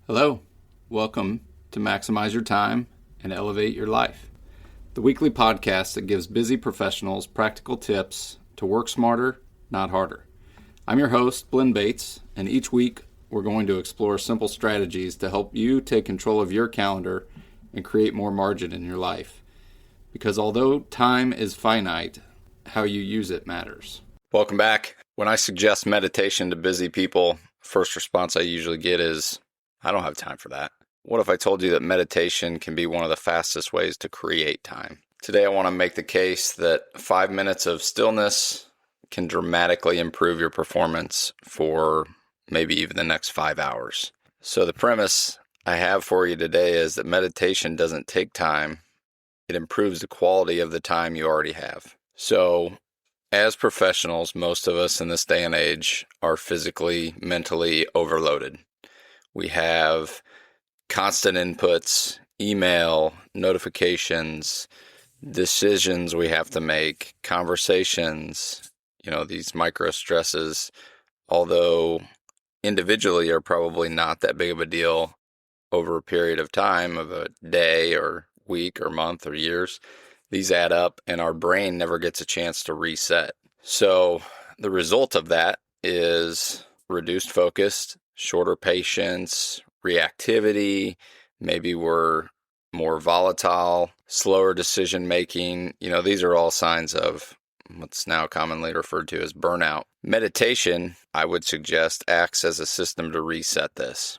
Hello, welcome to Maximize Your Time and Elevate Your Life, the weekly podcast that gives busy professionals practical tips to work smarter, not harder. I'm your host, Blinn Bates, and each week we're going to explore simple strategies to help you take control of your calendar and create more margin in your life. Because although time is finite, how you use it matters. Welcome back. When I suggest meditation to busy people, first response I usually get is, I don't have time for that. What if I told you that meditation can be one of the fastest ways to create time? Today I want to make the case that 5 minutes of stillness can dramatically improve your performance for maybe even the next 5 hours. So the premise I have for you today is that meditation doesn't take time. It improves the quality of the time you already have. So as professionals, most of us in this day and age are physically, mentally overloaded. We have constant inputs, email, notifications, decisions we have to make, conversations, these micro stresses, although individually are probably not that big of a deal over a period of time of a day or week or month or years. These add up and our brain never gets a chance to reset. So the result of that is reduced focus, shorter patience, reactivity, maybe we're more volatile, slower decision making. These are all signs of what's now commonly referred to as burnout. Meditation, I would suggest, acts as a system to reset this.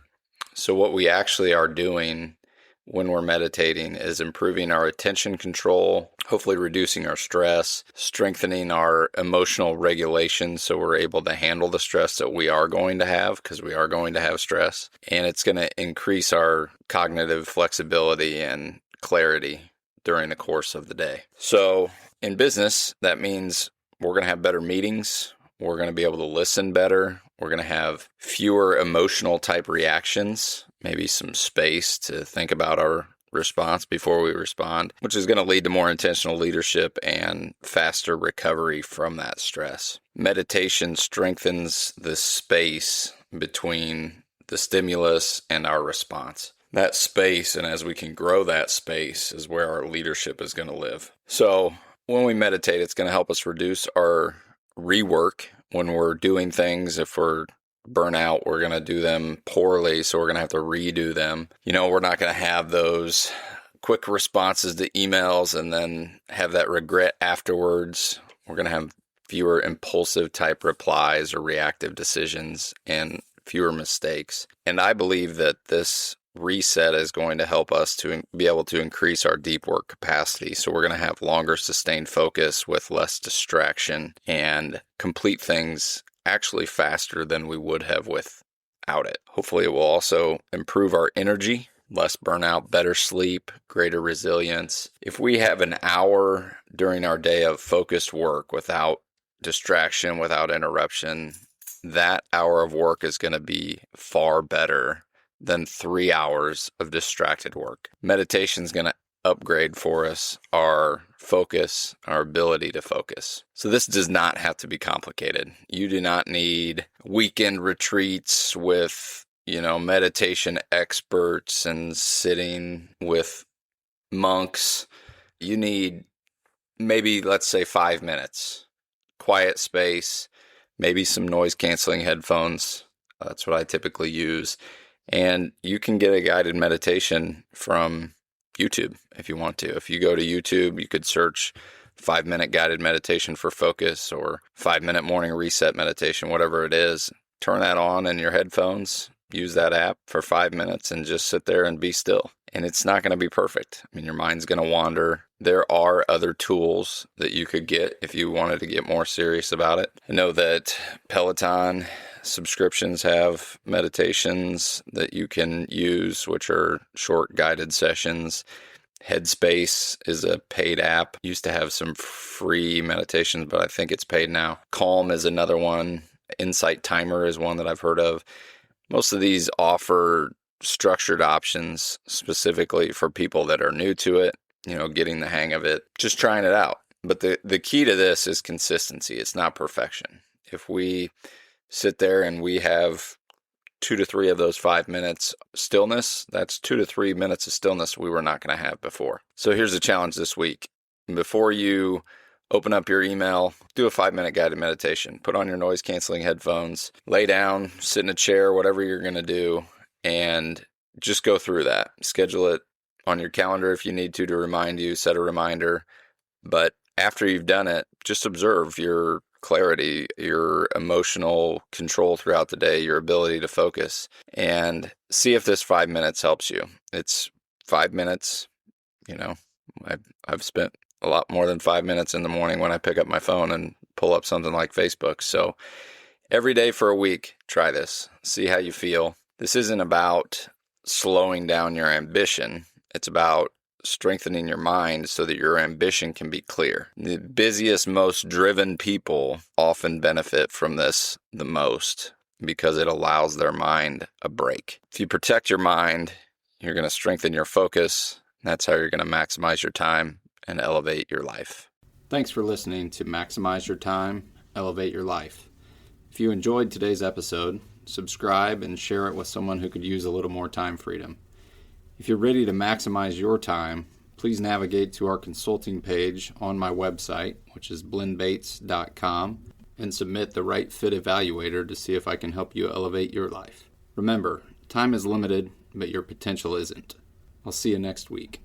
So what we actually are doing when we're meditating is improving our attention control, hopefully reducing our stress, strengthening our emotional regulation so we're able to handle the stress that we are going to have, because we are going to have stress. And it's going to increase our cognitive flexibility and clarity during the course of the day. So in business, that means we're going to have better meetings. We're going to be able to listen better. We're going to have fewer emotional type reactions, maybe some space to think about our response before we respond, which is going to lead to more intentional leadership and faster recovery from that stress. Meditation strengthens the space between the stimulus and our response. That space, and as we can grow that space, is where our leadership is going to live. So when we meditate, it's going to help us reduce our rework when we're doing things. If we're burnout, we're going to do them poorly, so we're going to have to redo them. We're not going to have those quick responses to emails and then have that regret afterwards. We're going to have fewer impulsive type replies or reactive decisions and fewer mistakes. And I believe that this reset is going to help us to be able to increase our deep work capacity. So we're going to have longer sustained focus with less distraction and complete things actually faster than we would have without it. Hopefully it will also improve our energy, less burnout, better sleep, greater resilience. If we have an hour during our day of focused work without distraction, without interruption, that hour of work is going to be far better than 3 hours of distracted work. Meditation is going to upgrade for us our focus, our ability to focus. So this does not have to be complicated. You do not need weekend retreats with, meditation experts and sitting with monks. You need maybe, let's say, 5 minutes, quiet space, maybe some noise canceling headphones. That's what I typically use. And you can get a guided meditation from YouTube if you want to. If you go to YouTube, you could search 5-minute guided meditation for focus or 5-minute morning reset meditation, whatever it is. Turn that on in your headphones, use that app for 5 minutes and just sit there and be still. And it's not going to be perfect. Your mind's going to wander. There are other tools that you could get if you wanted to get more serious about it. I know that Peloton subscriptions have meditations that you can use, which are short guided sessions. Headspace is a paid app. Used to have some free meditations, but I think it's paid now. Calm is another one. Insight Timer is one that I've heard of. Most of these offer structured options specifically for people that are new to it, getting the hang of it, just trying it out. But the key to this is consistency. It's not perfection. If we sit there and we have 2 to 3 of those 5 minutes stillness, that's 2 to 3 minutes of stillness we were not going to have before. So here's the challenge this week. Before you open up your email, do a 5-minute guided meditation. Put on your noise canceling headphones, lay down, sit in a chair, whatever you're going to do, and just go through that. Schedule it on your calendar if you need to remind you, set a reminder. But after you've done it, just observe your clarity, your emotional control throughout the day, your ability to focus, and see if this 5 minutes helps you. It's 5 minutes. I've spent a lot more than 5 minutes in the morning when I pick up my phone and pull up something like Facebook. So every day for a week, try this. See how you feel. This isn't about slowing down your ambition. It's about strengthening your mind so that your ambition can be clear. The busiest, most driven people often benefit from this the most because it allows their mind a break. If you protect your mind, you're going to strengthen your focus. That's how you're going to maximize your time and elevate your life. Thanks for listening to Maximize Your Time, Elevate Your Life. If you enjoyed today's episode, subscribe and share it with someone who could use a little more time freedom. If you're ready to maximize your time, please navigate to our consulting page on my website, which is blinnbates.com, and submit the right fit evaluator to see if I can help you elevate your life. Remember, time is limited, but your potential isn't. I'll see you next week.